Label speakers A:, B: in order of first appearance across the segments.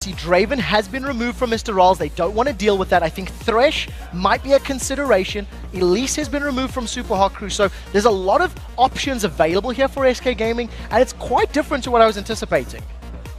A: See, Draven has been removed from Mr. Rolls. They don't want to deal with that. I think Thresh might be a consideration. Elise has been removed from Super Hot Crew. So there's a lot of options available here for SK Gaming, and it's quite different to what I was anticipating.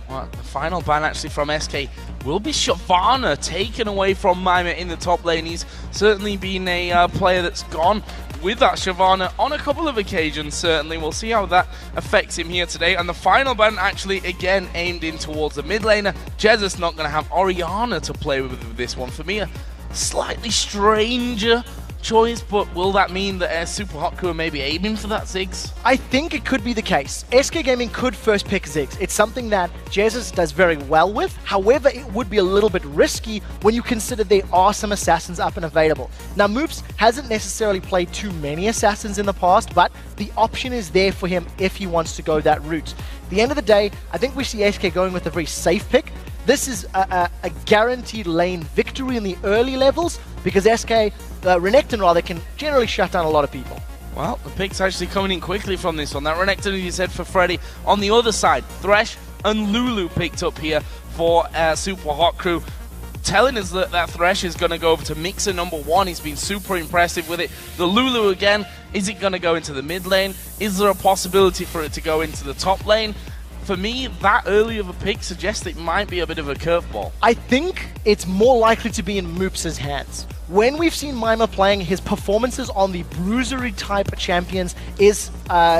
B: Well, the final ban actually from SK will be Shyvana, taken away from Mima in the top lane. He's certainly been a player that's gone with that Shyvana on a couple of occasions, certainly. We'll see how that affects him here today. And the final ban actually, again, aimed in towards the mid laner. Jesus not going to have Orianna to play with this one. For me, a slightly stranger choice, but will that mean that Super Hot Crew are maybe aiming for that Ziggs?
A: I think it could be the case. SK Gaming could first pick Ziggs. It's something that Jesus does very well with. However, it would be a little bit risky when you consider there are some assassins up and available. Now, Moops hasn't necessarily played too many assassins in the past, but the option is there for him if he wants to go that route. At the end of the day, I think we see SK going with a very safe pick. This is a guaranteed lane victory in the early levels because SK, Renekton rather, can generally shut down a lot of people.
B: Well, the pick's actually coming in quickly from this one. That Renekton, as you said, for Freddy. On the other side, Thresh and Lulu picked up here for Super Hot Crew, telling us that Thresh is going to go over to Mixer #1. He's been super impressive with it. The Lulu again, is it going to go into the mid lane? Is there a possibility for it to go into the top lane? For me, that early of a pick suggests it might be a bit of a curveball.
A: I think it's more likely to be in Moops' hands. When we've seen Mima playing, his performances on the bruisery type champions is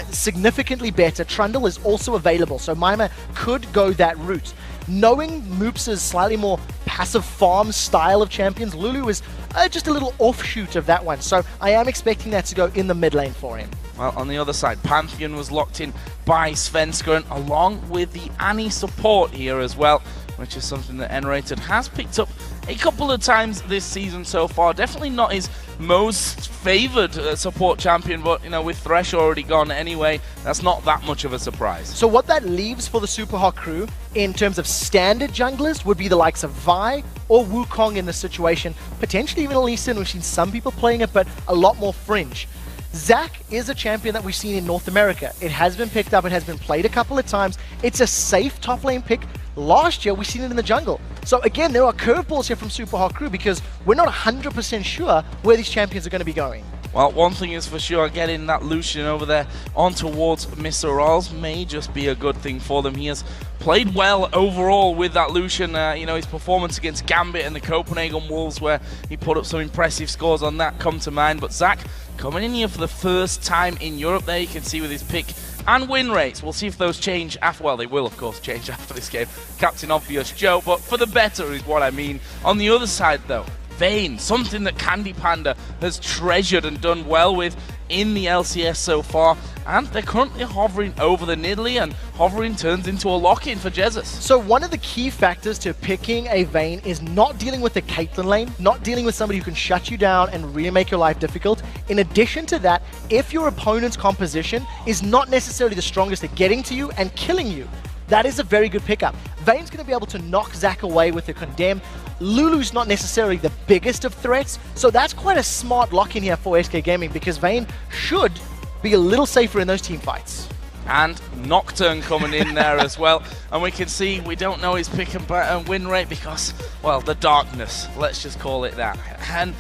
A: significantly better. Trundle is also available, so Mima could go that route. Knowing Moops' slightly more passive farm style of champions, Lulu is just a little offshoot of that one. So I am expecting that to go in the mid lane for him.
B: Well, on the other side, Pantheon was locked in by Svenskeren, along with the Annie support here as well, which is something that N-Rated has picked up a couple of times this season so far. Definitely not his most favoured support champion, but, you know, with Thresh already gone anyway, that's not that much of a surprise.
A: So what that leaves for the Super Hot Crew in terms of standard junglers would be the likes of Vi or Wukong in this situation, potentially even Elise. We've seen some people playing it, but a lot more fringe. Zac is a champion that we've seen in North America. It has been picked up, it has been played a couple of times. It's a safe top lane pick. Last year, we've seen it in the jungle. So again, there are curveballs here from Super Hot Crew because we're not 100% sure where these champions are going to be going.
B: Well, one thing is for sure, getting that Lucian over there on towards Mr. Rolls may just be a good thing for them. He has played well overall with that Lucian. You know, his performance against Gambit and the Copenhagen Wolves, where he put up some impressive scores on that, come to mind. But Zac coming in here for the first time in Europe there, you can see with his pick and win rates. We'll see if those change after, well, they will of course change after this game. Captain Obvious Joe, but for the better is what I mean. On the other side though, Vayne, something that Candy Panda has treasured and done well with in the LCS so far, and they're currently hovering over the Nidalee, and hovering turns into a lock-in for Jesus.
A: So one of the key factors to picking a Vayne is not dealing with the Caitlyn lane, not dealing with somebody who can shut you down and really make your life difficult. In addition to that, if your opponent's composition is not necessarily the strongest at getting to you and killing you, that is a very good pickup. Vayne's going to be able to knock Zac away with the Condemn. Lulu's not necessarily the biggest of threats, so that's quite a smart lock-in here for SK Gaming because Vayne should be a little safer in those team fights.
B: And Nocturne coming in there as well. And we can see we don't know his pick and win rate because, well, the darkness, let's just call it that. And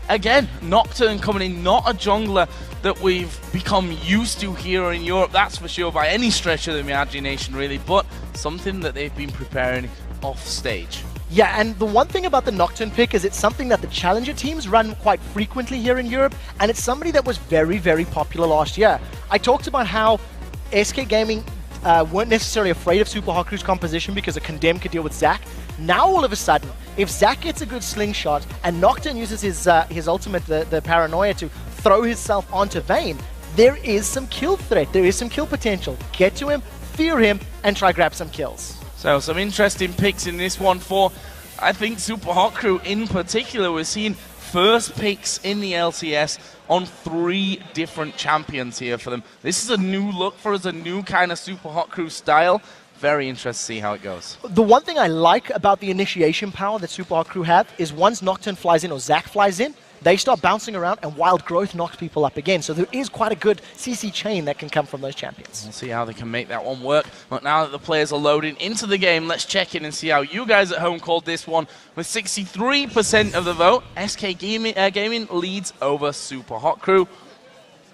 B: again, Nocturne coming in, not a jungler that we've become used to here in Europe, that's for sure, by any stretch of the imagination really, but something that they've been preparing off stage.
A: Yeah, and the one thing about the Nocturne pick is it's something that the Challenger teams run quite frequently here in Europe, and it's somebody that was very, very popular last year. I talked about how SK Gaming weren't necessarily afraid of Super Hot Crew's composition because a Condemn could deal with Zac. Now all of a sudden, if Zac gets a good slingshot and Nocturne uses his ultimate, the Paranoia, to throw himself onto Vayne, there is some kill threat, there is some kill potential. Get to him, fear him, and try grab some kills.
B: So some interesting picks in this one for, I think, Super Hot Crew in particular. We're seeing first picks in the LCS on 3 different champions here for them. This is a new look for us, a new kind of Super Hot Crew style. Very interested to see how it goes.
A: The one thing I like about the initiation power that Super Hot Crew have is once Nocturne flies in or Zac flies in, they start bouncing around, and Wild Growth knocks people up again. So there is quite a good CC chain that can come from those champions.
B: We'll see how they can make that one work. But now that the players are loading into the game, let's check in and see how you guys at home called this one. With 63% of the vote, SK Gaming leads over Super Hot Crew.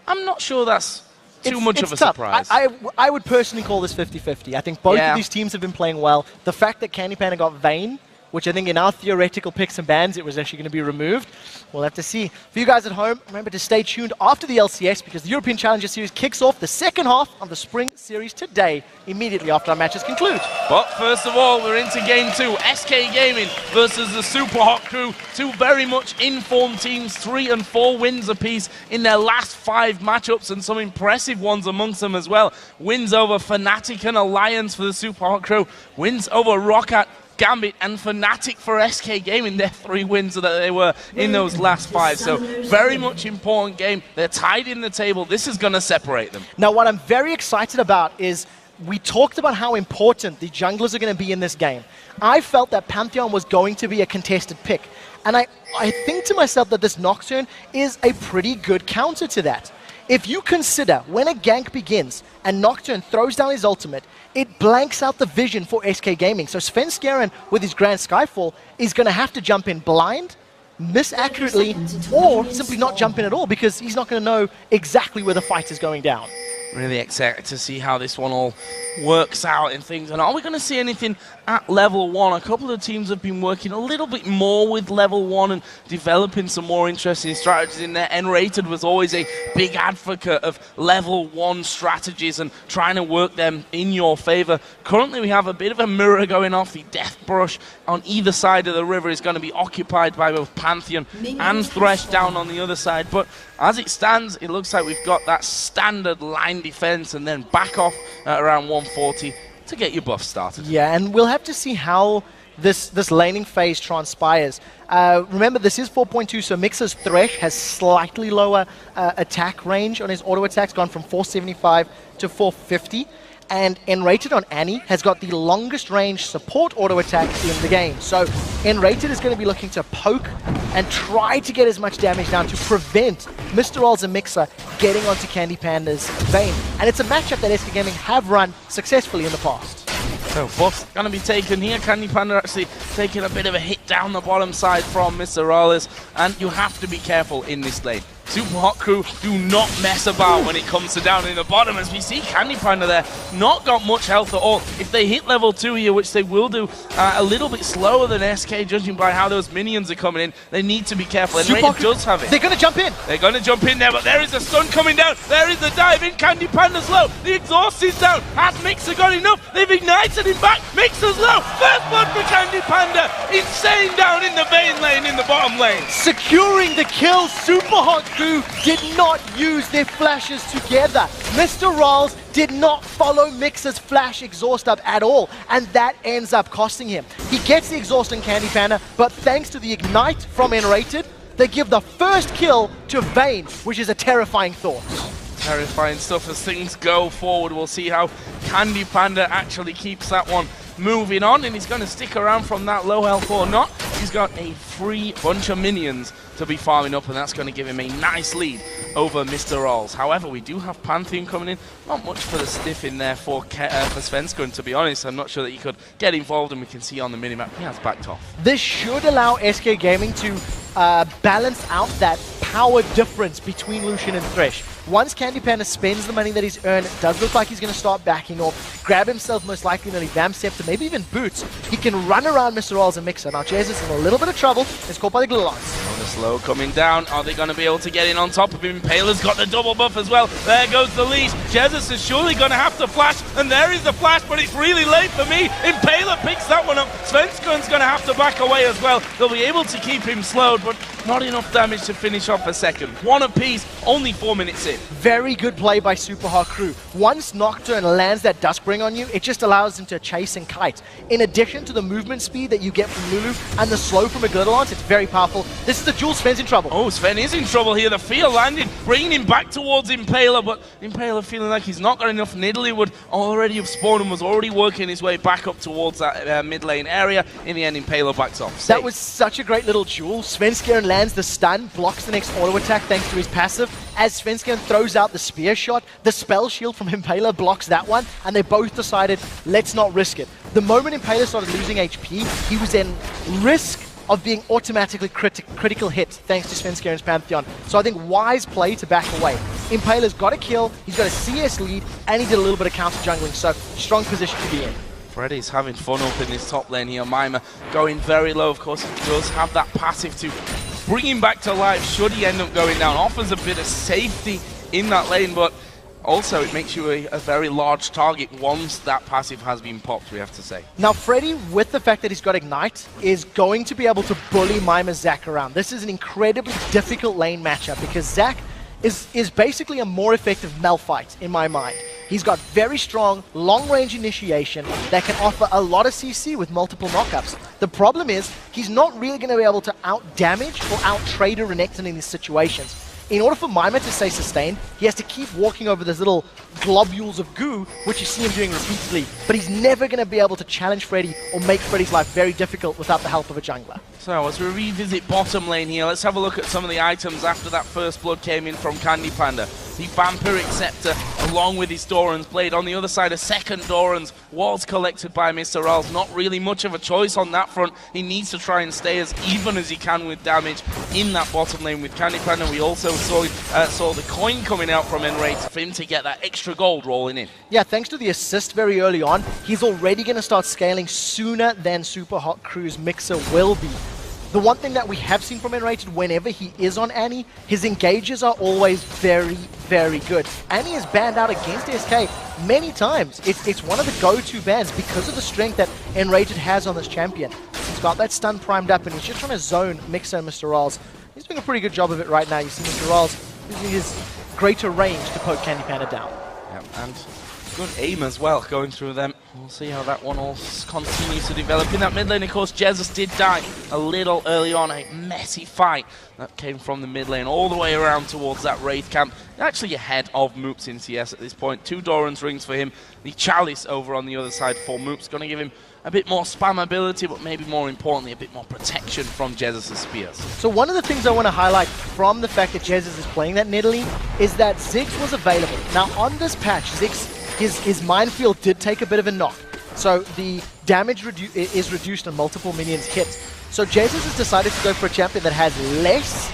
B: I'm not sure that's too much of a
A: tough.
B: surprise.
A: I would personally call this 50-50. I think both of these teams have been playing well. The fact that Candy Panda got Vayne, which I think in our theoretical picks and bans, it was actually going to be removed. We'll have to see. For you guys at home, remember to stay tuned after the LCS because the European Challenger Series kicks off the second half of the Spring Series today, immediately after our matches conclude.
B: But first of all, we're into Game 2. SK Gaming versus the Super Hot Crew. Two very much informed teams, 3 and 4 wins apiece in their last 5 matchups, and some impressive ones amongst them as well. Wins over Fnatic and Alliance for the Super Hot Crew. Wins over Roccat, Gambit and Fnatic for SK Gaming, their 3 wins that they were in those last 5. So very much important game. They're tied in the table. This is going to separate them.
A: Now what I'm very excited about is we talked about how important the junglers are going to be in this game. I felt that Pantheon was going to be a contested pick. And I think to myself that this Nocturne is a pretty good counter to that. If you consider when a gank begins and Nocturne throws down his ultimate, it blanks out the vision for SK Gaming. So Svenskeren with his Grand Skyfall is going to have to jump in blind, miss accurately, or simply not jump in at all because he's not going to know exactly where the fight is going down.
B: Really excited to see how this one all works out and things. And are we going to see anything at level 1? A couple of teams have been working a little bit more with level 1 and developing some more interesting strategies in there. N-Rated was always a big advocate of level 1 strategies and trying to work them in your favor. Currently we have a bit of a mirror going off. The Death Brush on either side of the river is going to be occupied by both Pantheon and Thresh down on the other side. But as it stands, it looks like we've got that standard line defense and then back off at around 140 to get your buff started.
A: Yeah, and we'll have to see how this laning phase transpires. Remember, this is 4.2, so Mixer's Thresh has slightly lower attack range on his auto attacks, gone from 475 to 450. And N-Rated on Annie has got the longest range support auto attack in the game. So N-Rated is going to be looking to poke and try to get as much damage down to prevent Mr. Rolls and Mixer getting onto Candy Panda's Vayne. And it's a matchup that SK Gaming have run successfully in the past.
B: So buff's going to be taken here. Candy Panda actually taking a bit of a hit down the bottom side from Mr. Rolls. And you have to be careful in this lane. Super Hot Crew do not mess about when it comes to down in the bottom, as we see Candy Panda there not got much health at all. If they hit level 2 here, which they will do a little bit slower than SK, judging by how those minions are coming in, they need to be careful. And Rated does have it.
A: They're going to jump in.
B: They're going to jump in there, but there is a stun coming down. There is the dive in. Candy Panda's low. The exhaust is down. Has Mixer got enough? They've ignited him back. Mixer's low. First blood for Candy Panda. Insane down in the Vayne lane, in the bottom lane.
A: Securing the kill. Super Hot Crew did not use their flashes together. Mr. Rolls did not follow Mixer's flash exhaust up at all, and that ends up costing him. He gets the exhaust on Candy Panda, but thanks to the ignite from N-Rated, they give the first kill to Vayne, which is a terrifying thought.
B: Terrifying stuff as things go forward. We'll see how Candy Panda actually keeps that one moving on, and he's going to stick around from that low health or not. He's got a free bunch of minions to be farming up, and that's going to give him a nice lead over Mr. Rolls. However, we do have Pantheon coming in. Not much for the stiff in there for Svenskeren, to be honest. I'm not sure that he could get involved, and we can see on the minimap he has backed off.
A: This should allow SK Gaming to balance out that power difference between Lucian and Thresh. Once Candy Panda spends the money that he's earned, it does look like he's going to start backing off, grab himself most likely nearly Vamp Scepter, maybe even Boots. He can run around Mr. Rolls and Mixer. Now Jez is in a little bit of trouble. It's caught by the Glue Lance.
B: The slow coming down. Are they going to be able to get in on top of him? Impaler's got the double buff as well. There goes the leash. Jesus is surely going to have to flash, and there is the flash, but it's really late for me. Impaler picks that one up. Svenskeren's going to have to back away as well. They'll be able to keep him slowed, but not enough damage to finish off a second. One apiece, only 4 minutes in.
A: Very good play by Super Hot Crew. Once Nocturne lands that Duskbring on you, it just allows him to chase and kite. In addition to the movement speed that you get from Lulu and the slow from a Glitter Lance, it's very powerful. This is the duel. Sven's in trouble.
B: Oh, Sven is in trouble here. The fear landing, bringing him back towards Impaler, but Impaler feeling like he's not got enough. Nidalee would already have spawned and was already working his way back up towards that mid lane area. In the end, Impaler backs off.
A: That was such a great little duel. Svenskeren lands the stun, blocks the next auto attack thanks to his passive. As Svenskeren throws out the spear shot, the spell shield from Impaler blocks that one, and they both decided, let's not risk it. The moment Impaler started losing HP, he was in risk of being automatically critical hit thanks to Svenskeren's Pantheon. So I think wise play to back away. Impaler's got a kill, he's got a CS lead, and he did a little bit of counter jungling, so strong position to be in.
B: Freddy's having fun up in this top lane here. Mima going very low. Of course, he does have that passive to bring him back to life should he end up going down. Offers a bit of safety in that lane, but also it makes you a very large target once that passive has been popped, we have to say.
A: Now Freddy, with the fact that he's got Ignite, is going to be able to bully Mima's Zac around. This is an incredibly difficult lane matchup because Zac is basically a more effective Malphite in my mind. He's got very strong, long-range initiation that can offer a lot of CC with multiple knockups. The problem is, he's not really going to be able to out-damage or out-trade a Renekton in these situations. In order for Mima to stay sustained, he has to keep walking over those little globules of goo, which you see him doing repeatedly, but he's never going to be able to challenge Freddy or make Freddy's life very difficult without the help of a jungler.
B: So as we revisit bottom lane here, let's have a look at some of the items after that first blood came in from Candy Panda. The Vampiric Scepter, along with his Doran's Blade. On the other side, a second Doran's was collected by Mr. Ralls. Not really much of a choice on that front. He needs to try and stay as even as he can with damage in that bottom lane with Candy Panda. We also saw the coin coming out from Enraged for him to get that extra gold rolling in.
A: Yeah, thanks to the assist very early on, he's already going to start scaling sooner than Super Hot Crew's Mixer will be. The one thing that we have seen from Enraged whenever he is on Annie, his engages are always very, very good. Annie is banned out against SK many times. It's one of the go-to bans because of the strength that Enraged has on this champion. He's got that stun primed up and he's just trying to zone Mixer and Mr. Ralls. He's doing a pretty good job of it right now. You see Mr. Ralls using his greater range to poke Candy Panda down.
B: Yeah, and good aim as well, going through them. We'll see how that one all continues to develop. In that mid lane, of course, Jesus did die a little early on. A messy fight that came from the mid lane all the way around towards that Wraith camp. Actually ahead of Moops in CS at this point. 2 Doran's rings for him. The Chalice over on the other side for Moops. Going to give him a bit more spam ability, but maybe more importantly, a bit more protection from Jesus' spears.
A: So one of the things I want to highlight from the fact that Jesus is playing that Nidalee is that Ziggs was available. Now on this patch, Ziggs, his minefield did take a bit of a knock. So the damage is reduced on multiple minions hit. So Jesus has decided to go for a champion that has less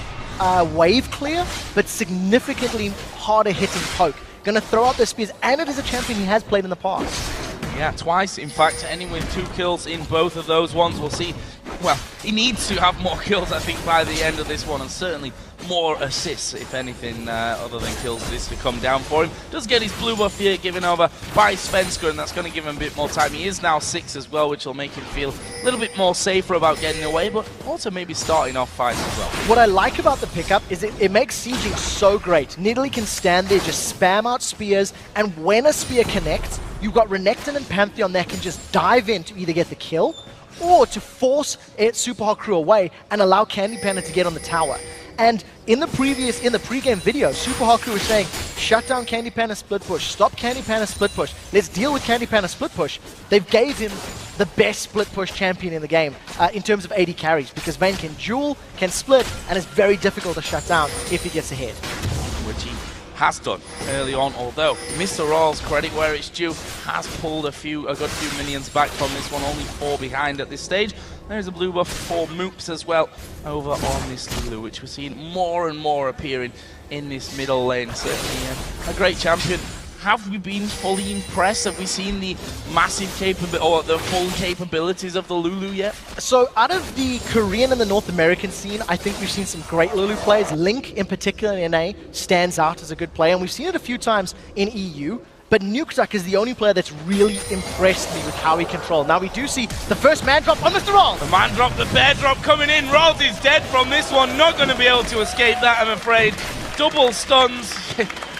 A: wave clear, but significantly harder hitting poke. Going to throw out their spears, and it is a champion he has played in the past.
B: Yeah, twice, in fact, ending with 2 kills in both of those ones. We'll see. Well, he needs to have more kills, I think, by the end of this one, and certainly more assists, if anything, other than kills this to come down for him. Does get his blue buff here given over by Svenskeren, and that's going to give him a bit more time. He is now 6 as well, which will make him feel a little bit more safer about getting away, but also maybe starting off fights as well. What
A: I like about the pickup is it makes sieging so great. Nidalee can stand there, just spam out spears, and when a spear connects, you've got Renekton and Pantheon that can just dive in to either get the kill or to force Super Hot Crew away and allow Candy Panda to get on the tower. And in the pre-game video, Super Hot Crew was saying, shut down Candy Panda split push, stop Candy Panda split push, let's deal with Candy Panda split push. They've gave him the best split push champion in the game in terms of AD carries, because Vayne can duel, can split, and it's very difficult to shut down if he gets ahead.
B: Which he has done early on, although Mr. Rawls, credit where it's due, has pulled a good few minions back from this one, only 4 behind at this stage. There's a blue buff for Moops as well over on this Lulu, which we're seeing more and more appearing in this middle lane. Certainly a great champion. Have we been fully impressed? Have we seen the massive or the full capabilities of the Lulu yet? So
A: out of the Korean and the North American scene, I think we've seen some great Lulu players. Link, in particular in NA, stands out as a good player, and we've seen it a few times in EU. But Nukeduck is the only player that's really impressed me with how he controlled. Now we do see the first man drop on Mr. Rawls.
B: The man drop, the bear drop coming in. Rawls is dead from this one. Not going to be able to escape that, I'm afraid. Double stuns.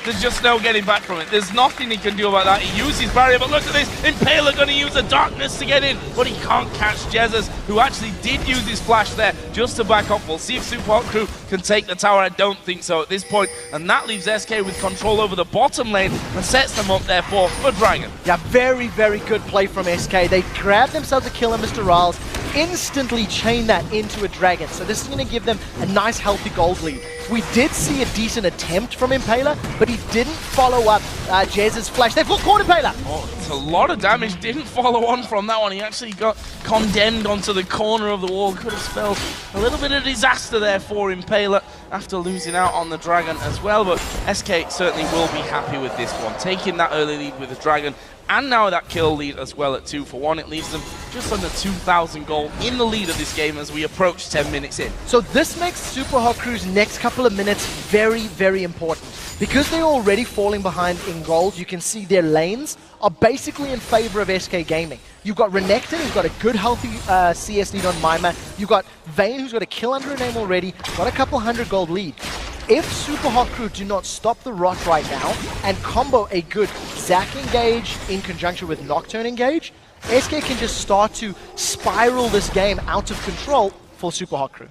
B: There's just no getting back from it. There's nothing he can do about that. He used his barrier, but look at this. Impaler going to use the darkness to get in, but he can't catch Jesus, who actually did use his flash there just to back up. We'll see if Super Hot Crew can take the tower. I don't think so at this point. And that leaves SK with control over the bottom lane and sets them up there for Dragon.
A: Yeah, very, very good play from SK. They grabbed themselves a kill on Mr. Rawls, instantly chain that into a Dragon. So this is going to give them a nice healthy gold lead. We did see a decent attempt from Impaler, but he didn't follow up Jez's flash. They've got caught Impaler!
B: Oh, it's a lot of damage. Didn't follow on from that one. He actually got condemned onto the corner of the wall. Could have spelled a little bit of disaster there for Impaler after losing out on the Dragon as well. But SK certainly will be happy with this one. Taking that early lead with the Dragon, and now that kill lead as well at 2-for-1. It leaves them just under 2,000 gold in the lead of this game as we approach 10 minutes in.
A: So this makes Super Hot Crew's next couple of minutes very, very important. Because they're already falling behind in gold, you can see their lanes are basically in favor of SK Gaming. You've got Renekton, who's got a good, healthy CS lead on Mima. You've got Vayne, who's got a kill under her name already, got a couple hundred gold lead. If Super Hot Crew do not stop the rot right now and combo a good Zac engage in conjunction with Nocturne engage, SK can just start to spiral this game out of control for Super Hot Crew.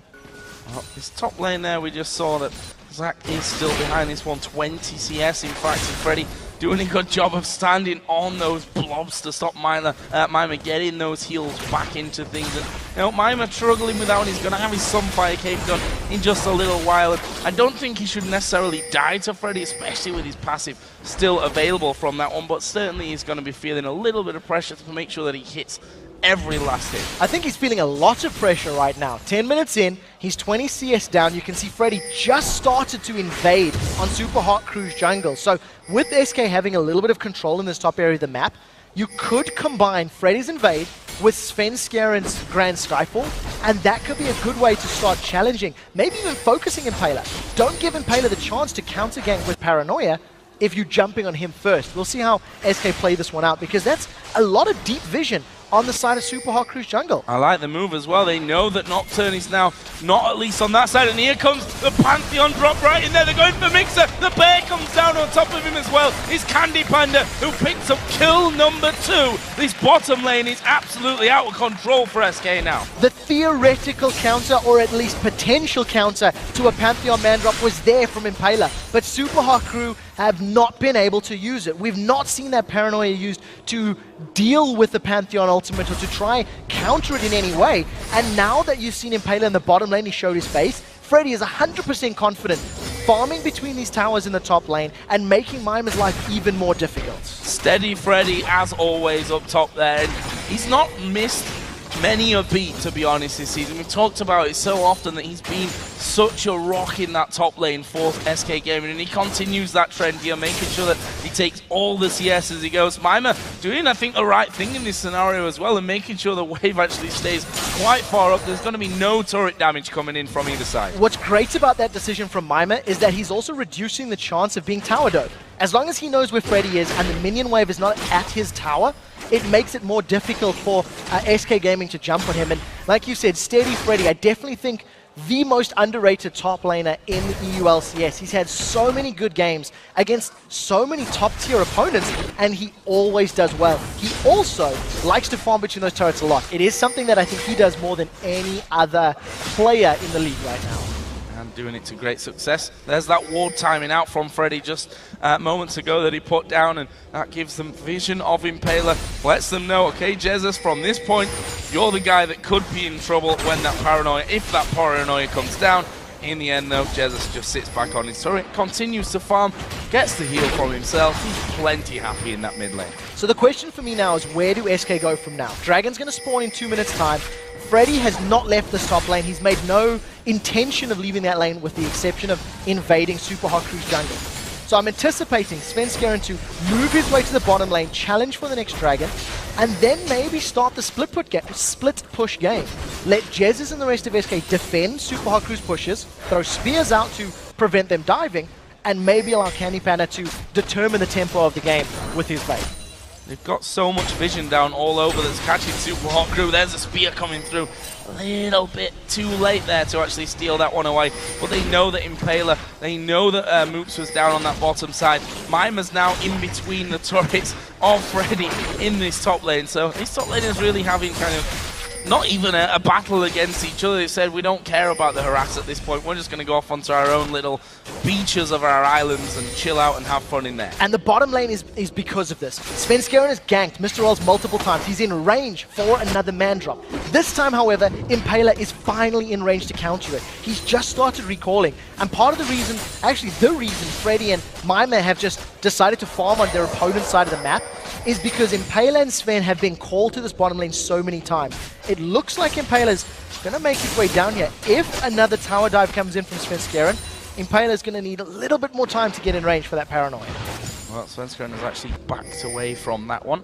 B: Well, this top lane there, we just saw that Zac is still behind this one, 20 CS. In fact, and Freddy doing a good job of standing on those blobs to stop Mima getting those heals back into things. And you know, Mima struggling with that one. He's going to have his Sunfire Cape done in just a little while. And I don't think he should necessarily die to Freddy, especially with his passive still available from that one. But certainly he's going to be feeling a little bit of pressure to make sure that he hits every last hit.
A: I think he's feeling a lot of pressure right now. 10 minutes in, he's 20 CS down. You can see Freddy just started to invade on Super Hot Crew's jungle. So with SK having a little bit of control in this top area of the map, you could combine Freddy's invade with Svenskjaeren's Grand Skyfall, and that could be a good way to start challenging, maybe even focusing Impaler. Don't give Impaler the chance to counter gank with Paranoia if you're jumping on him first. We'll see how SK play this one out, because that's a lot of deep vision on the side of Super Hot Crew's jungle.
B: I like the move as well. They know that Nocturne is now not at least on that side. And here comes the Pantheon drop right in there. They're going for Mixer. The bear comes down on top of him as well. It's Candy Panda who picks up kill number 2. This bottom lane is absolutely out of control for SK now.
A: The theoretical counter, or at least potential counter, to a Pantheon man drop was there from Impaler. But Super Hot Crew have not been able to use it. We've not seen that Paranoia used to deal with the Pantheon ultimate or to try counter it in any way. And now that you've seen Impaler in the bottom lane, he showed his face. Freddy is 100% confident, farming between these towers in the top lane and making Mima's life even more difficult.
B: Steady Freddy, as always, up top there. And he's not missed many a beat, to be honest, this season. We've talked about it so often that he's been such a rock in that top lane for SK Gaming, and he continues that trend here, making sure that he takes all the CS as he goes. Mima doing, I think, the right thing in this scenario as well, and making sure the wave actually stays quite far up. There's going to be no turret damage coming in from either side.
A: What's great about that decision from Mima is that he's also reducing the chance of being tower doped. As long as he knows where Freddy is and the minion wave is not at his tower, it makes it more difficult for SK Gaming to jump on him. And like you said, Steady Freddy, I definitely think the most underrated top laner in EU LCS. He's had so many good games against so many top-tier opponents, and he always does well. He also likes to farm between those turrets a lot. It is something that I think he does more than any other player in the league right now.
B: And doing it to great success. There's that ward timing out from Freddy just moments ago that he put down, and that gives them vision of Impaler. Lets them know, okay, Jesus, from this point, you're the guy that could be in trouble when that Paranoia, if that Paranoia comes down. In the end, though, Jesus just sits back on his turret, continues to farm, gets the heal from himself. He's plenty happy in that mid lane.
A: So the question for me now is, where do SK go from now? Dragon's going to spawn in 2 minutes' time. Freddy has not left this top lane. He's made no intention of leaving that lane with the exception of invading Super Hot Crew's jungle. So I'm anticipating Svenskjaeren to move his way to the bottom lane, challenge for the next Dragon, and then maybe start the split push game. Let Jesus and the rest of SK defend Super Hot Crew's pushes, throw spears out to prevent them diving, and maybe allow Candy Panda to determine the tempo of the game with his bait.
B: They've got so much vision down all over that's catching Super Hot Crew. There's a spear coming through. A little bit too late there to actually steal that one away. But they know that Impaler, they know that Moops was down on that bottom side. Mima's now in between the turrets of Freddy in this top lane. So this top lane is really having kind of not even a battle against each other. They said, we don't care about the harass at this point. We're just going to go off onto our own little beaches of our islands and chill out and have fun in there.
A: And the bottom lane is because of this. Svenskeren has ganked Mr. Rolls multiple times. He's in range for another man drop. This time, however, Impaler is finally in range to counter it. He's just started recalling. And part of the reason, actually the reason Freddy and Mima have just decided to farm on their opponent's side of the map is because Impaler and Sven have been called to this bottom lane so many times. It looks like Impaler's going to make his way down here. If another tower dive comes in from Svenskeren, Impaler's going to need a little bit more time to get in range for that paranoia.
B: Well, Svenskeren has actually backed away from that one.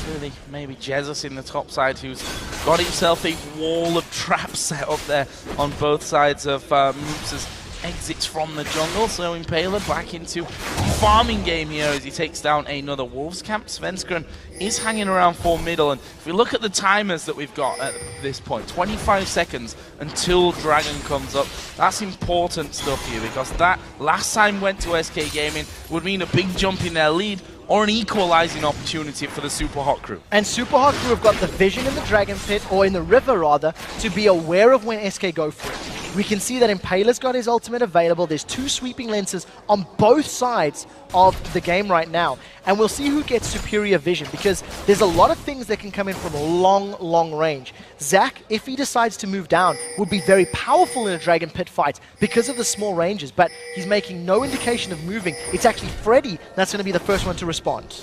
B: Really, maybe Jesus in the top side, who's got himself a wall of traps set up there on both sides of Moops' exits from the jungle. So Impaler back into a farming game here as he takes down another Wolves camp. Svenskeren is hanging around for middle, and if we look at the timers that we've got at this point, 25 seconds until Dragon comes up. That's important stuff here, because that last time went to SK Gaming would mean a big jump in their lead or an equalizing opportunity for the Super Hot crew.
A: And Super Hot crew have got the vision in the Dragon Pit, or in the river rather, to be aware of when SK go for it. We can see that Impaler's got his ultimate available. There's two sweeping lenses on both sides of the game right now. And we'll see who gets superior vision, because there's a lot of things that can come in from long range. Zac, if he decides to move down, would be very powerful in a Dragon Pit fight because of the small ranges, but he's making no indication of moving. It's actually Freddy that's going to be the first one to respond.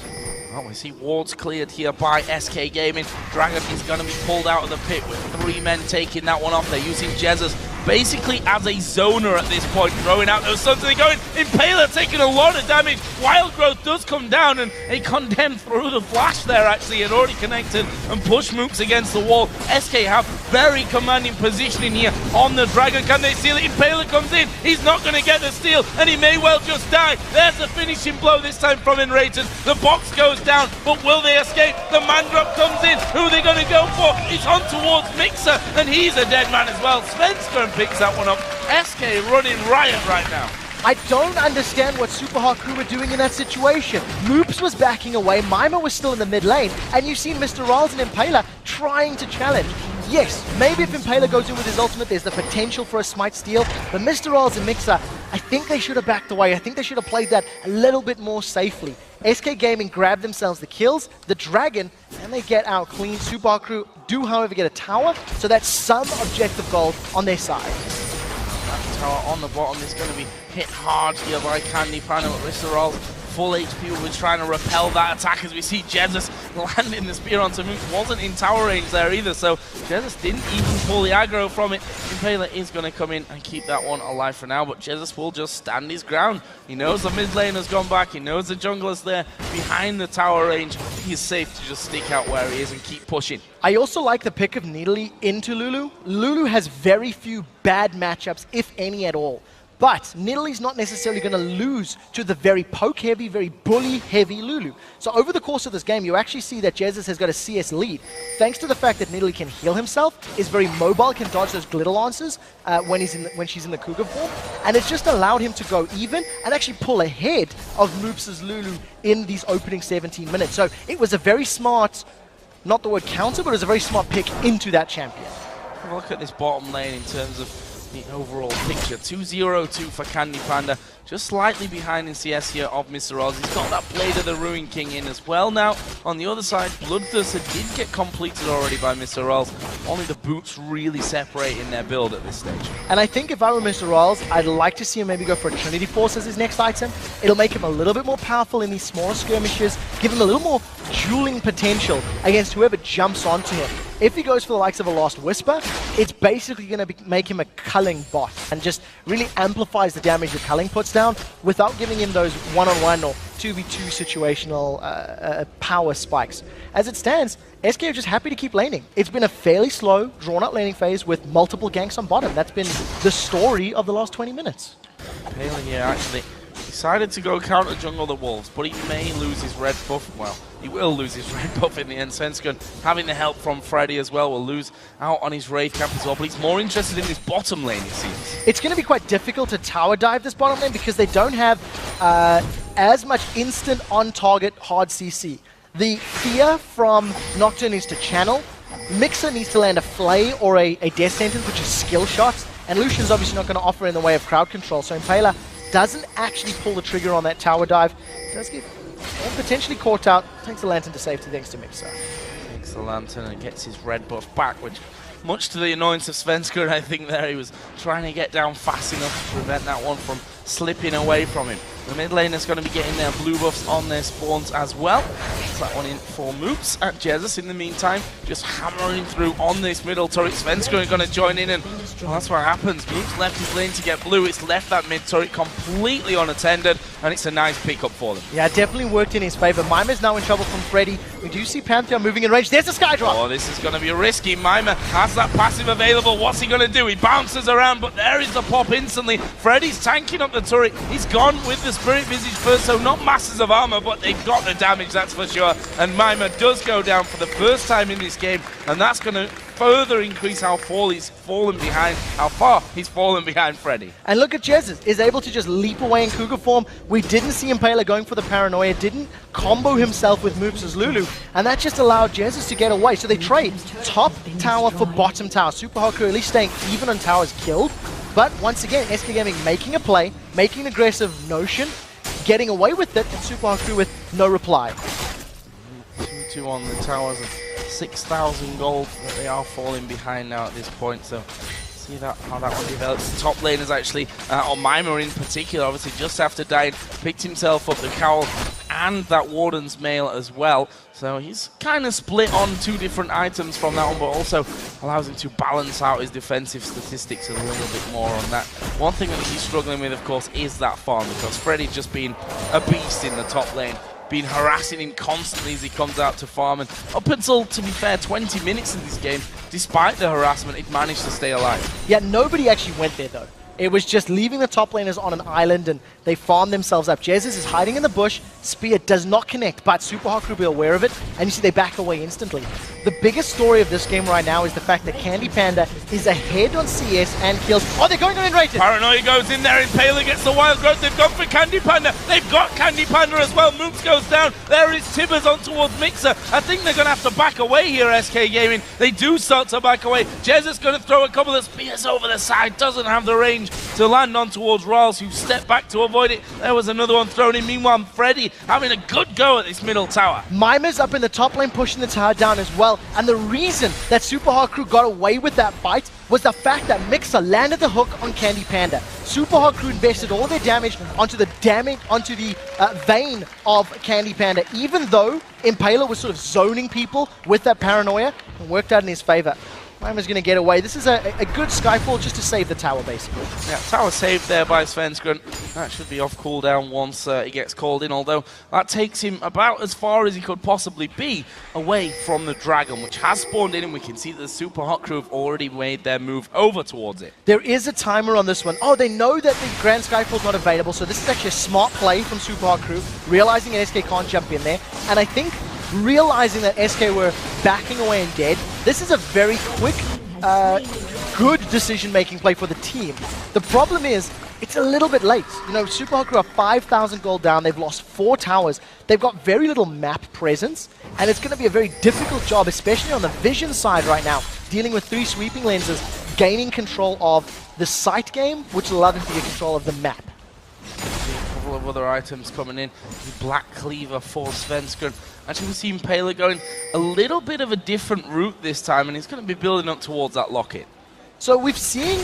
B: Well, we see wards cleared here by SK Gaming. Dragon is going to be pulled out of the pit with 3 men taking that one off. They're using Jesus basically as a zoner at this point, throwing out those stuns. They're going, Impaler taking a lot of damage. Wild Growth does come down, and a Condemn through the flash there actually had already connected and pushed Mooks against the wall. SK have very commanding positioning here on the Dragon. Can they steal it? Impaler comes in. He's not going to get the steal, and he may well just die. There's the finishing blow this time from Enraged. The box goes down, but will they escape? The man drop comes in. Who are they going to go for? It's on towards Mixer, and he's a dead man as well. Svenskeren picks that one up. SK running riot right now.
A: I don't understand what Super Hot crew were doing in that situation. Moops was backing away, Mima was still in the mid lane, and you've seen Mr. Riles and Impaler trying to challenge. Yes, maybe if Impaler goes in with his ultimate, there's the potential for a smite steal, but Mr. Riles and Mixer, I think they should have backed away. I think they should have played that a little bit more safely. SK Gaming grab themselves the kills, the Dragon, and they get out clean. Super Hot crew do, however, get a tower, so that's some objective gold on their side.
B: That tower on the bottom is going to be hit hard here by Candy Panda, but Mr. Rolls full HP was trying to repel that attack as we see Jesus landing the spear onto Mooks. Wasn't in tower range there either, so Jesus didn't even pull the aggro from it. Impaler is going to come in and keep that one alive for now, but Jesus will just stand his ground. He knows the mid lane has gone back, he knows the jungler's there behind the tower range. He's safe to just stick out where he is and keep pushing.
A: I also like the pick of Nidalee into Lulu. Lulu has very few bad matchups, if any at all. But Nidalee's not necessarily going to lose to the very poke-heavy, very bully-heavy Lulu. So over the course of this game, you actually see that Jesus has got a CS lead. Thanks to the fact that Nidalee can heal himself, is very mobile, can dodge those glitter lances when she's in the Cougar form. And it's just allowed him to go even and actually pull ahead of Moops' Lulu in these opening 17 minutes. So it was a very smart, not the word counter, but it was a very smart pick into that champion.
B: Look at this bottom lane in terms of the overall picture. 2-0-2 for Candy Panda, just slightly behind in CS here of Mr. Oz. He's got that Blade of the Ruin King in as well now. On the other side, Bloodthirster did get completed already by Mr. Oz. Only the boots really separating their build at this stage.
A: And I think if I were Mr. Oz, I'd like to see him maybe go for a Trinity Force as his next item. It'll make him a little bit more powerful in these smaller skirmishes, give him a little more dueling potential against whoever jumps onto him. If he goes for the likes of a Last Whisper, it's basically going to make him a culling bot and just really amplifies the damage that culling puts down without giving him those one-on-one or 2v2 situational power spikes. As it stands, SK are just happy to keep laning. It's been a fairly slow, drawn-out laning phase with multiple ganks on bottom. That's been the story of the last 20 minutes.
B: Palin here actually decided to go counter jungle the Wolves, but he may lose his red buff. Well, he will lose his red buff in the end. Svenskeren, having the help from Freddy as well, will lose out on his Wraith camp as well, but he's more interested in this bottom lane, it seems.
A: It's going to be quite difficult to tower dive this bottom lane because they don't have as much instant on-target hard CC. The fear from Nocturne is to channel, Mixer needs to land a Flay or a Death Sentence, which is skill shots, and Lucian's obviously not going to offer in the way of crowd control, so Impaler doesn't actually pull the trigger on that tower dive. Does get potentially caught out, takes the Lantern to safety thanks to Mixer.
B: Takes the Lantern and gets his red buff back, which, much to the annoyance of Svenska, I think there he was trying to get down fast enough to prevent that one from slipping away from him. The mid laner's going to be getting their blue buffs on their spawns as well. That one in for Moops, and Jesus in the meantime just hammering through on this middle turret. Svenska are going to join in, and well, that's what happens. Moops left his lane to get blue. It's left that mid turret completely unattended, and it's a nice pickup for them.
A: Yeah, it definitely worked in his favor. Mimer's now in trouble from Freddy. We do see Pantheon moving in range. There's a Skydrop!
B: Oh, this is going to be risky. Mimer has that passive available. What's he going to do? He bounces around, but there is the pop instantly. Freddy's tanking up the turret. He's gone with the Spirit Visage first, so not masses of armor, but they've got the damage, that's for sure. And Mimer does go down for the first time in this game, and that's going to further increase how far he's fallen behind Freddy.
A: And look at Jesus, is able to just leap away in Cougar form. We didn't see Impaler going for the paranoia, didn't combo himself with Moops' Lulu, and that just allowed Jesus to get away. So they trade top tower for bottom tower. Super Haku at least staying even on towers killed. But once again, SK Gaming making a play, making an aggressive notion, getting away with it, and Super Haku with no reply.
B: 2-2 on the towers and 6,000 gold that they are falling behind now at this point. So see that how that one develops. The top lane is actually, or Mimer in particular, obviously just after dying, picked himself up the cowl and that Warden's mail as well. So he's kind of split on two different items from that one, but also allows him to balance out his defensive statistics a little bit more on that. One thing that he's struggling with, of course, is that farm, because Freddy's just been a beast in the top lane, been harassing him constantly as he comes out to farm, and up until, to be fair, 20 minutes in this game, despite the harassment, it managed to stay alive.
A: Yeah, nobody actually went there though. It was just leaving the top laners on an island, and they farmed themselves up. Jesus is hiding in the bush. Spear does not connect, but Super Haku will be aware of it, and you see they back away instantly. The biggest story of this game right now is the fact that Candy Panda is ahead on CS and kills. Oh, they're going on in rated!
B: Paranoia goes in there, Impaler gets the wild growth. They've gone for Candy Panda. They've got Candy Panda as well. Moops goes down. There is Tibbers on towards Mixer. I think they're going to have to back away here, SK Gaming. They do start to back away. Jesus going to throw a couple of spears over the side. Doesn't have the range to land on towards Riles, who stepped back to avoid it. There was another one thrown in. Meanwhile, Freddy having a good go at this middle tower.
A: Mimer's up in the top lane pushing the tower down as well, and the reason that Super Haku got away with that fight was the fact that Mixer landed the hook on Candy Panda. Super Haku invested all their damage onto the vein of Candy Panda, even though Impaler was sort of zoning people with that paranoia, and worked out in his favor. Mimer's going to get away. This is a good Skyfall just to save the tower, basically.
B: Yeah, tower saved there by Svenska. That should be off cooldown once he gets called in, although that takes him about as far as he could possibly be away from the Dragon, which has spawned in, and we can see that the Super Hot Crew have already made their move over towards it.
A: There is a timer on this one. Oh, they know that the Grand Skyfall is not available, so this is actually a smart play from Super Hot Crew, realizing that SK can't jump in there, and I think realizing that SK were backing away and dead, this is a very quick, good decision-making play for the team. The problem is, it's a little bit late. You know, Super Haku are 5,000 gold down, they've lost 4 towers, they've got very little map presence, and it's going to be a very difficult job, especially on the vision side right now, dealing with 3 sweeping lenses, gaining control of the sight game, which will allow them to get control of the map.
B: A couple of other items coming in. The Black Cleaver for Svenska. Actually, we see Impaler going a little bit of a different route this time, and he's going to be building up towards that locket.
A: So we've seen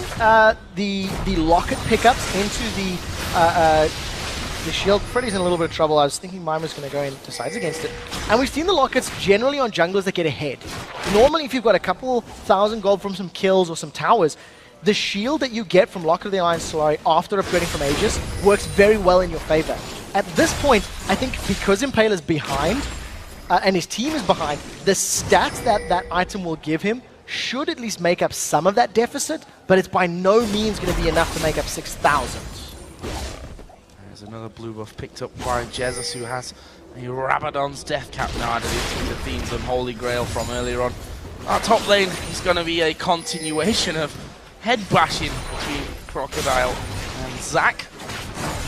A: the locket pickups into the shield. Freddy's in a little bit of trouble. I was thinking Mimer's going to go in to sides against it. And we've seen the lockets generally on junglers that get ahead. Normally, if you've got a couple thousand gold from some kills or some towers, the shield that you get from Locket of the Alliance Solari after upgrading from Aegis works very well in your favor. At this point, I think because Impaler's behind, and his team is behind, the stats that that item will give him should at least make up some of that deficit, but it's by no means going to be enough to make up 6,000.
B: There's another blue buff picked up by Jesus, who has a Rabadon's Death Cap now added into the themes of Holy Grail from earlier on. Our top lane is going to be a continuation of head bashing between Crocodile and Zac.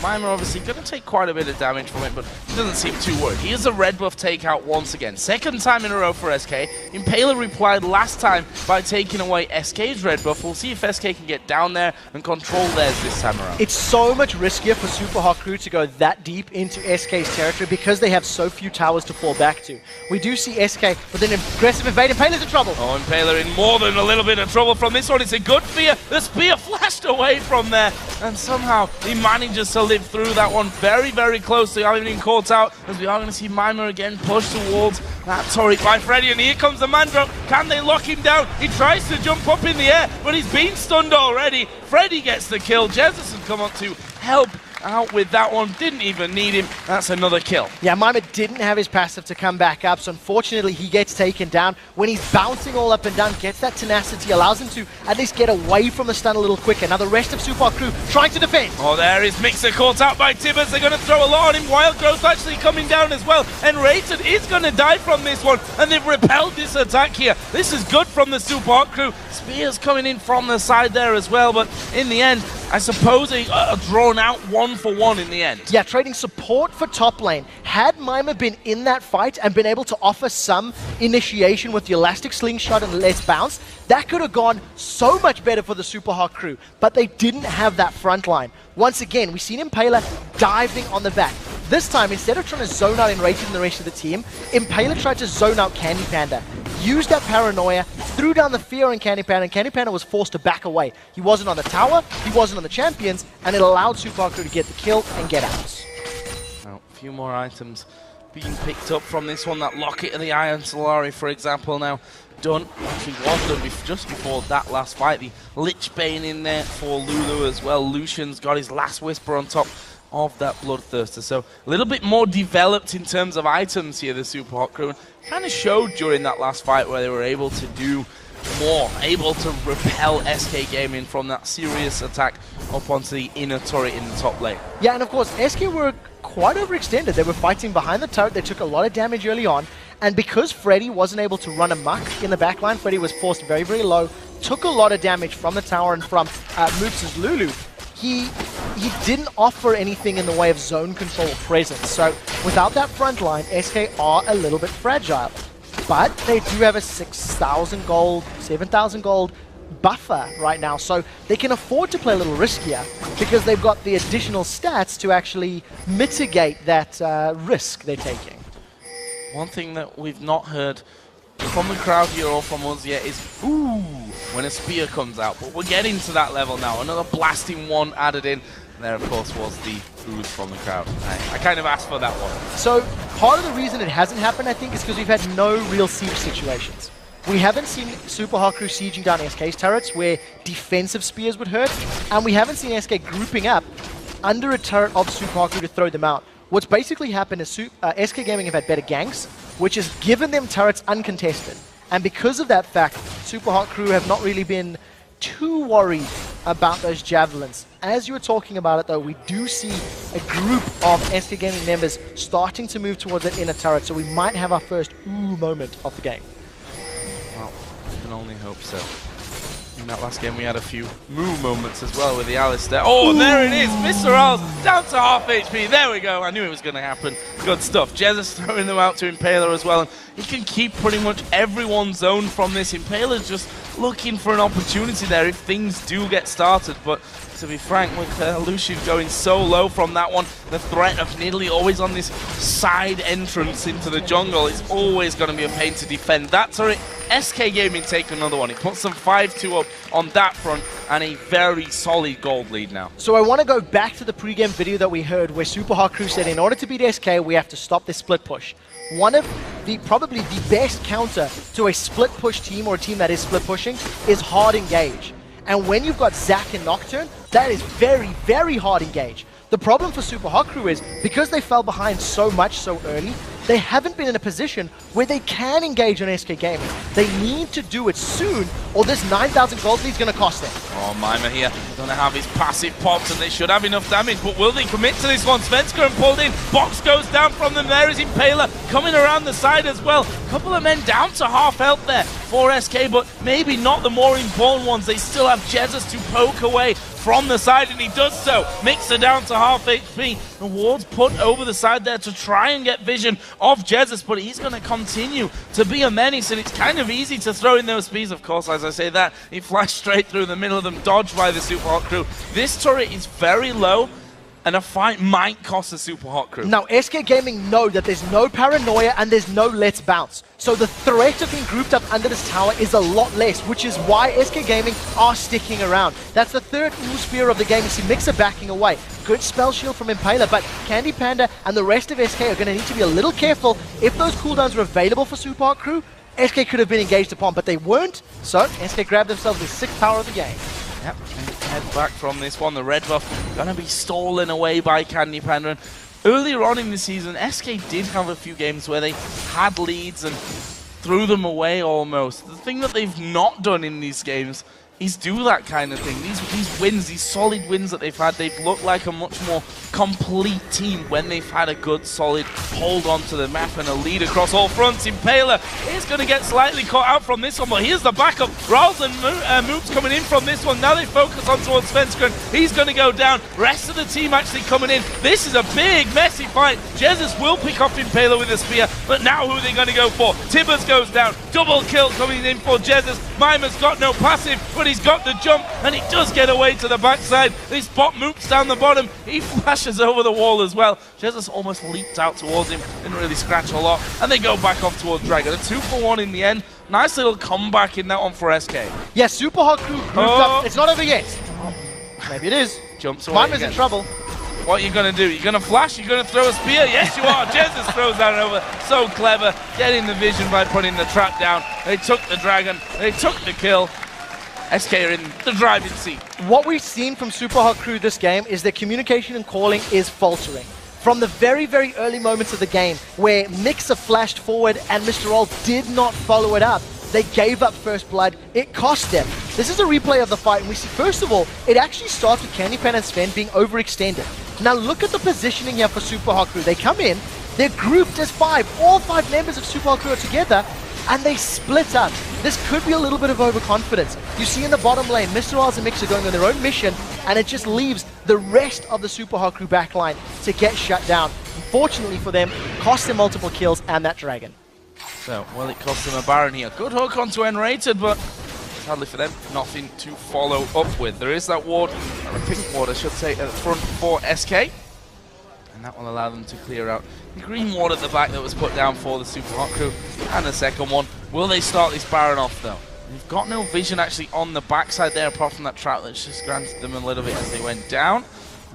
B: Mima obviously going to take quite a bit of damage from it, but he doesn't seem too worried. He is a red buff takeout once again. Second time in a row for SK. Impaler replied last time by taking away SK's red buff. We'll see if SK can get down there and control theirs this time around.
A: It's so much riskier for Super Hot Crew to go that deep into SK's territory because they have so few towers to fall back to. We do see SK with an aggressive invade. Impaler's in trouble.
B: Oh, Impaler in more than a little bit of trouble from this one. It's a good spear. The spear flashed away from there, and somehow he manages to live through that one very, very closely. I'm even caught out as we are going to see Mima again push towards that turret by Freddy, and here comes the man drop. Can they lock him down? He tries to jump up in the air, but he's been stunned already. Freddy gets the kill. Jesus has come on to help out with that one. Didn't even need him. That's another kill.
A: Yeah, Mima didn't have his passive to come back up, so unfortunately he gets taken down. When he's bouncing all up and down, gets that tenacity, allows him to at least get away from the stun a little quicker. Now the rest of Super Hot Crew trying to defend.
B: Oh, there is Mixer caught out by Tibbers. They're going to throw a lot on him. Wild Growth actually coming down as well, and Rated is going to die from this one, and they've repelled this attack here. This is good from the Super Hot Crew. Spears coming in from the side there as well, but in the end, I suppose a drawn out 1-for-1 in the end.
A: Yeah, trading support for top lane. Had Mima been in that fight and been able to offer some initiation with the elastic slingshot and let's bounce, that could have gone so much better for the Super Hot Crew, but they didn't have that front line. Once again, we've seen Impaler diving on the back. This time, instead of trying to zone out Enraged and the rest of the team, Impaler tried to zone out Candy Panda. Used that paranoia, threw down the fear on Candy Panda, and Candy Panda was forced to back away. He wasn't on the tower, he wasn't on the champions, and it allowed Super Hot Crew to get the kill and get out.
B: Now, a few more items being picked up from this one. That Locket of the Iron Solari, for example, now done. Actually was done just before that last fight. The Lich Bane in there for Lulu as well. Lucian's got his last Whisper on top of that Bloodthirster. So a little bit more developed in terms of items here, the Super Hot Crew. Kind of showed during that last fight where they were able to do more, able to repel SK Gaming from that serious attack up onto the inner turret in the top lane.
A: Yeah, and of course, SK were quite overextended. They were fighting behind the turret. They took a lot of damage early on. And because Freddy wasn't able to run amok in the backline, Freddy was forced very, very low, took a lot of damage from the tower and from Moops' Lulu. He didn't offer anything in the way of zone control or presence. So without that front line, SK are a little bit fragile. But they do have a 6,000 gold, 7,000 gold buffer right now. So they can afford to play a little riskier because they've got the additional stats to actually mitigate that risk they're taking.
B: One thing that we've not heard from the crowd here or from us yet is ooh when a spear comes out, but we're getting to that level now. Another blasting one added in. And there, of course, was the ooze from the crowd. I kind of asked for that one.
A: So part of the reason it hasn't happened, I think, is because we've had no real siege situations. We haven't seen Super Hot Crew sieging down SK's turrets where defensive spears would hurt, and we haven't seen SK grouping up under a turret of Super Hot Crew to throw them out. What's basically happened is SK Gaming have had better ganks, which has given them turrets uncontested. And because of that fact, Super Hot Crew have not really been too worried about those javelins. As you were talking about it though, we do see a group of SK Gaming members starting to move towards that inner turret, so we might have our first ooh moment of the game.
B: Well, I can only hope so. In that last game we had a few moo moments as well with the Alistair. Oh, and there it is! Mr. Owls down to half HP. There we go. I knew it was going to happen. Good stuff. Jesus throwing them out to Impaler as well. And he can keep pretty much everyone's zone from this. Impaler's just looking for an opportunity there if things do get started. But to be frank, with Lucian going so low from that one, the threat of Nidalee always on this side entrance into the jungle is always going to be a pain to defend. That turret, SK Gaming take another one. It puts them 5-2 up on that front and a very solid gold lead now.
A: So I want to go back to the pre-game video that we heard where Super Hot Crew said in order to beat SK, we have to stop this split push. One of the probably the best counter to a split push team or a team that is split pushing is hard engage. And when you've got Zac and Nocturne, that is very, very hard engage. The problem for Super Hot Crew is, because they fell behind so much so early, they haven't been in a position where they can engage on SK Gaming. They need to do it soon, or this 9,000 gold lead is going to cost them.
B: Oh, Mima here, gonna have his passive pops, and they should have enough damage, but will they commit to this one? Svenska pulled in, box goes down from them, there is Impaler coming around the side as well. Couple of men down to half health there for SK, but maybe not the more important ones. They still have Jesus to poke away from the side, and he does so. Mixer down to half HP, and Ward's put over the side there to try and get vision of Jesus, but he's going to continue to be a menace, and it's kind of easy to throw in those speeds. Of course, as I say that, he flashed straight through the middle of them, dodged by the Super Hot crew. This turret is very low, and a fight might cost the Super Hot crew.
A: Now, SK Gaming know that there's no paranoia and there's no let's bounce. So the threat of being grouped up under this tower is a lot less, which is why SK Gaming are sticking around. That's the third Ooh Spear of the game. You see Mixer backing away. Good spell shield from Impaler, but Candy Panda and the rest of SK are going to need to be a little careful. If those cooldowns were available for Super Hot crew, SK could have been engaged upon, but they weren't. So SK grabbed themselves the 6th power of the game.
B: Yep, and head back from this one. The red buff gonna be stolen away by Candy Panda. Earlier on in the season, SK did have a few games where they had leads and threw them away almost. The thing that they've not done in these games is do that kind of thing. These wins, these solid wins that they've had, they've looked like a much more complete team when they've had a good, solid hold on to the map and a lead across all fronts. Impaler is going to get slightly caught out from this one, but here's the backup. Rawls and Moops coming in from this one. Now they focus on towards Svenska. He's going to go down. Rest of the team actually coming in. This is a big, messy fight. Jesus will pick off Impaler with a spear, but now who are they going to go for? Tibbers goes down. Double kill coming in for Jesus. Mima's got no passive, but he's got the jump, and he does get away to the backside. This bot Moops down the bottom. He flashes over the wall as well. Jesus almost leaped out towards him. Didn't really scratch a lot. And they go back off towards Dragon. A 2-for-1 in the end. Nice little comeback in that one for SK.
A: Yeah, Super Hot crew grouped up. It's not over yet. Maybe it is.
B: Jumps away.
A: Mima's in trouble.
B: What are you going to do? You're going to flash? You're going to throw a spear? Yes, you are. Jesus throws that over. So clever. Getting the vision by putting the trap down. They took the Dragon. They took the kill. SK are in the driving seat. What
A: we've seen from Super Hot crew this game is their communication and calling is faltering. From the very, very early moments of the game, where Mixer flashed forward and Mr. All did not follow it up, they gave up first blood. It cost them. This is a replay of the fight, and we see, first of all, it actually starts with Candy Pan and Sven being overextended. Now look at the positioning here for Super Hot crew. They come in, they're grouped as 5. All 5 members of Super Hot crew are together, and they split up. This could be a little bit of overconfidence. You see in the bottom lane, Mr. Oz and Mixer going on their own mission, and it just leaves the rest of the Super Hot crew backline to get shut down. Unfortunately for them, cost them multiple kills and that Dragon.
B: So, well, it cost them a Baron here. Good hook onto N-rated, but sadly for them, nothing to follow up with. There is that ward, or a pink ward, I should say, at the front for SK. And that will allow them to clear out the green ward at the back that was put down for the Super Hot crew. And the second one. Will they start this Baron off, though? They've got no vision actually on the backside there, apart from that trap that's just granted them a little bit as they went down.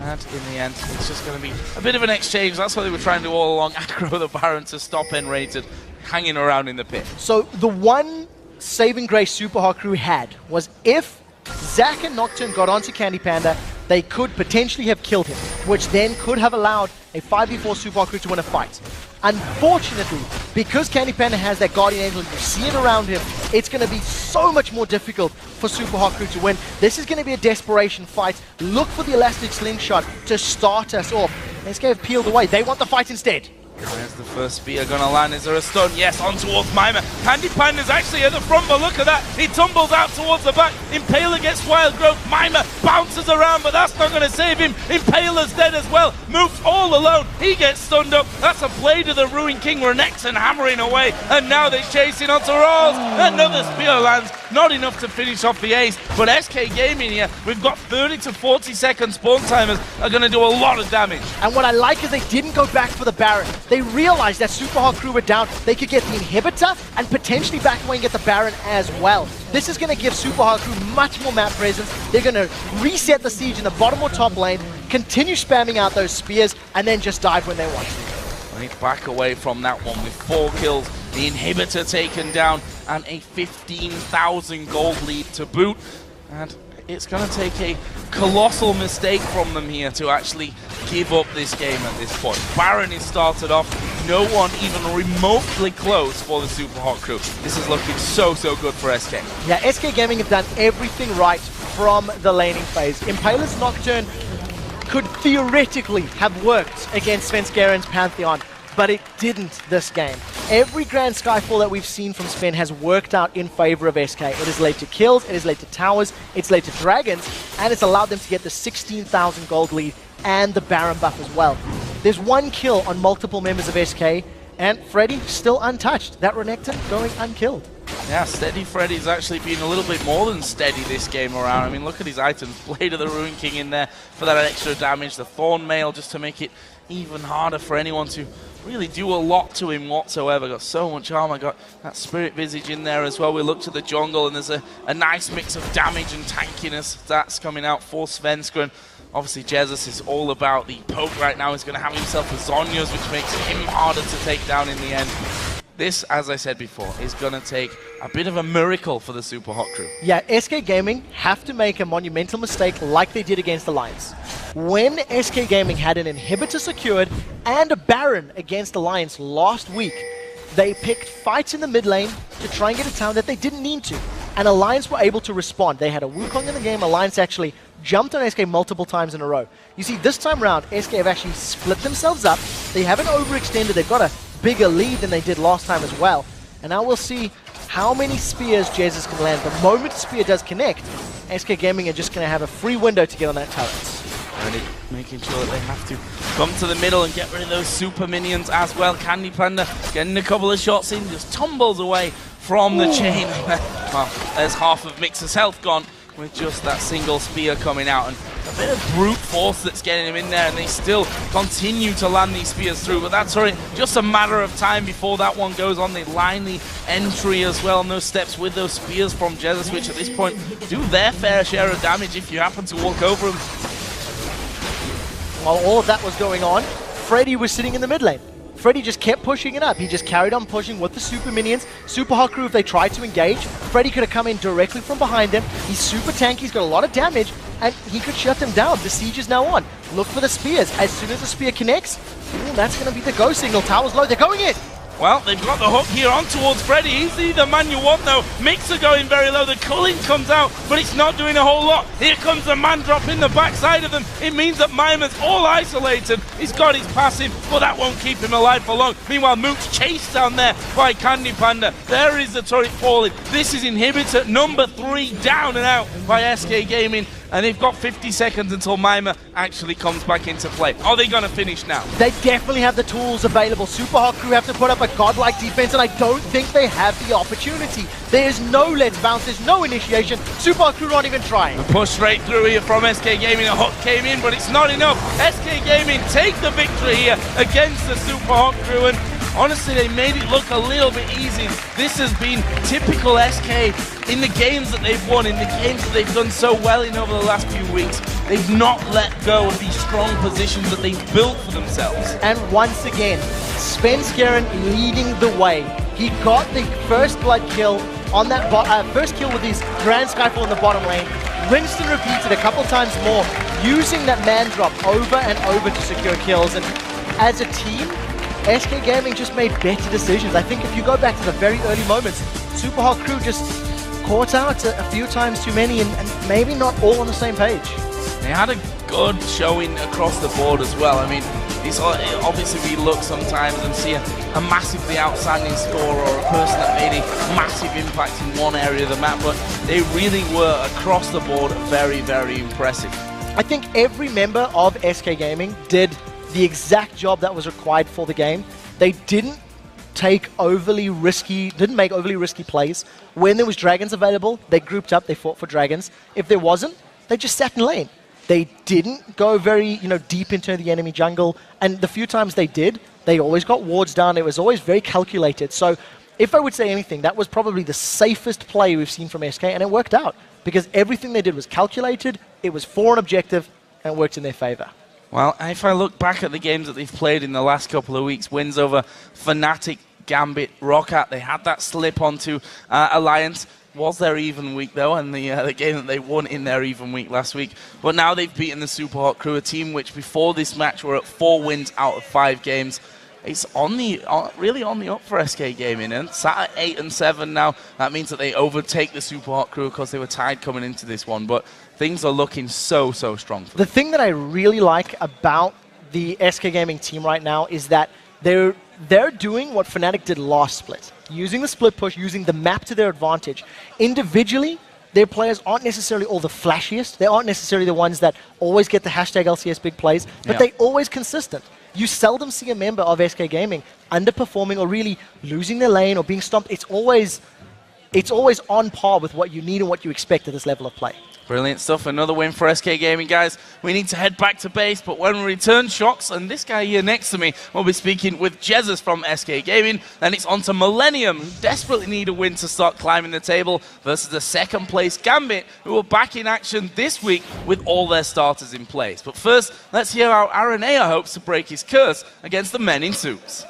B: And in the end, it's just going to be a bit of an exchange. That's what they were trying to do all along. Aggro the Baron to stop N-rated hanging around in the pit.
A: So the one saving grace Super Hot crew had was if Zac and Nocturne got onto Candy Panda, they could potentially have killed him, which then could have allowed a 5v4 Super Hot crew to win a fight. Unfortunately, because Candy Panda has that Guardian Angel, you see it around him, it's going to be so much more difficult for Super Hot crew to win. This is going to be a desperation fight. Look for the Elastic Slingshot to start us off. SK have peeled away. They want the fight instead.
B: There's the first spear going to land. Is there a stun? Yes, on towards Mima. Candy Panda's actually at the front, but look at that. He tumbles out towards the back. Impaler gets wild growth. Mima bounces around, but that's not going to save him. Impaler's dead as well. Moves all alone. He gets stunned up. That's a play to the Ruin King. Renekton hammering away, and now they're chasing onto Rawls. Another spear lands. Not enough to finish off the ace, but SK Gaming here, we've got 30 to 40 second spawn timers, are going to do a lot of damage.
A: And what I like is they didn't go back for the Baron. They realized that Super Hot crew were down. They could get the inhibitor and potentially back away and get the Baron as well. This is going to give Super Hot crew much more map presence. They're going to reset the siege in the bottom or top lane, continue spamming out those spears, and then just dive when they want to.
B: I need to back away from that one with 4 kills. The inhibitor taken down and a 15,000 gold lead to boot. And it's going to take a colossal mistake from them here to actually give up this game at this point. Baron is started off, no one even remotely close for the Super Hot crew. This is looking so good for SK.
A: Yeah, SK Gaming have done everything right from the laning phase. Impaler's Nocturne could theoretically have worked against Svenskaren's Pantheon, but it didn't this game. Every Grand Skyfall that we've seen from Sven has worked out in favor of SK. It has led to kills, it has led to towers, it's led to dragons, and it's allowed them to get the 16,000 gold lead and the Baron buff as well. There's one kill on multiple members of SK, and Freddy still untouched. That Renekton going unkilled.
B: Yeah, Steady Freddy's actually been a little bit more than steady this game around. I mean, look at his items. Blade of the Ruin King in there for that extra damage. The Thorn Mail just to make it even harder for anyone to really do a lot to him whatsoever. Got so much armor. Got that Spirit Visage in there as well. We look to the jungle and there's a nice mix of damage and tankiness that's coming out for Svenskeren. Obviously, Jesus is all about the poke right now. He's going to have himself a Zhonya's, which makes him harder to take down in the end. This, as I said before, is going to take a bit of a miracle for the Super Hot crew.
A: Yeah, SK Gaming have to make a monumental mistake like they did against Alliance. When SK Gaming had an inhibitor secured and a Baron against Alliance last week, they picked fights in the mid lane to try and get a town that they didn't need to. And Alliance were able to respond. They had a Wukong in the game. Alliance actually jumped on SK multiple times in a row. You see, this time around, SK have actually split themselves up. They haven't overextended. They've got a bigger lead than they did last time as well. And now we'll see how many spears Jesus can land. The moment the spear does connect, SK Gaming are just going to have a free window to get on that turret.
B: And making sure that they have to come to the middle and get rid of those super minions as well. Candy Panda getting a couple of shots in, just tumbles away from the chain. Well, there's half of Mixer's health gone with just that single spear coming out. And a bit of brute force that's getting him in there, and they still continue to land these spears through. But that's already just a matter of time before that one goes on. They line the entry as well on those steps with those spears from Jesus, which at this point do their fair share of damage if you happen to walk over them.
A: While all of that was going on, Freddy was sitting in the mid lane. Freddy just kept pushing it up. He just carried on pushing with the super minions. Super Hot crew, if they tried to engage, Freddy could have come in directly from behind them. He's super tanky, he's got a lot of damage, and he could shut them down. The siege is now on. Look for the spears. As soon as the spear connects, that's going to be the go signal. Tower's low, they're going in.
B: Well, they've got the hook here on towards Freddy. He's the man you want, though. Mixer going very low. The culling comes out, but it's not doing a whole lot. Here comes the man drop in the backside of them. It means that Mimer's all isolated. He's got his passive, but that won't keep him alive for long. Meanwhile, Mook's chased down there by Candy Panda. There is the turret falling. This is inhibitor number 3 down and out by SK Gaming. And they've got 50 seconds until Mimer actually comes back into play. Are they going to finish now?
A: They definitely have the tools available. Super Hot crew have to put up a godlike defense, and I don't think they have the opportunity. There's no let's bounce, there's no initiation. Super Hot crew not even trying.
B: A push straight through here from SK Gaming. A hook came in, but it's not enough. SK Gaming take the victory here against the Super Hot crew, and honestly, they made it look a little bit easy. This has been typical SK in the games that they've won, in the games that they've done so well in over the last few weeks. They've not let go of these strong positions that they've built for themselves.
A: And once again, Svenskeren leading the way. He got the first blood kill on that first kill with his Grand Skyfall in the bottom lane. Rinsed and repeated a couple times more, using that man drop over and over to secure kills. And as a team, SK Gaming just made better decisions. I think if you go back to the very early moments, Super Hot crew just caught out a few times too many, and maybe not all on the same page.
B: They had a good showing across the board as well. I mean, it's obviously we look sometimes and see a massively outstanding score or a person that made a massive impact in one area of the map, but they really were across the board very, very impressive.
A: I think every member of SK Gaming did the exact job that was required for the game. They didn't make overly risky plays. When there was dragons available, they grouped up, they fought for dragons. If there wasn't, they just sat in lane. They didn't go very, deep into the enemy jungle, and the few times they did, they always got wards down. It was always very calculated. So if I would say anything, that was probably the safest play we've seen from SK, and it worked out because everything they did was calculated, it was for an objective, and it worked in their favor.
B: Well, if I look back at the games that they've played in the last couple of weeks, wins over Fnatic, Gambit, Roccat, they had that slip onto Alliance. Was their even week, though, and the game that they won in their even week last week. But now they've beaten the Super Hot crew, a team which before this match were at 4 wins out of 5 games. it's really on the up for SK Gaming, and sat at 8-7 now. That means that they overtake the Super Hot crew because they were tied coming into this one, but things are looking so strong for them.
A: The thing that I really like about the SK Gaming team right now is that they're doing what Fnatic did last split, using the split push, using the map to their advantage. Individually, their players aren't necessarily all the flashiest. They aren't necessarily the ones that always get the hashtag LCS big plays, but they're always consistent. You seldom see a member of SK Gaming underperforming or really losing their lane or being stomped. It's always on par with what you need and what you expect at this level of play.
B: Brilliant stuff. Another win for SK Gaming, guys. We need to head back to base, but when we return, Shocks and this guy here next to me will be speaking with Jesus from SK Gaming. Then it's on to Millennium, who desperately need a win to start climbing the table, versus the second place Gambit, who are back in action this week with all their starters in place. But first, let's hear how Aranea hopes to break his curse against the men in suits.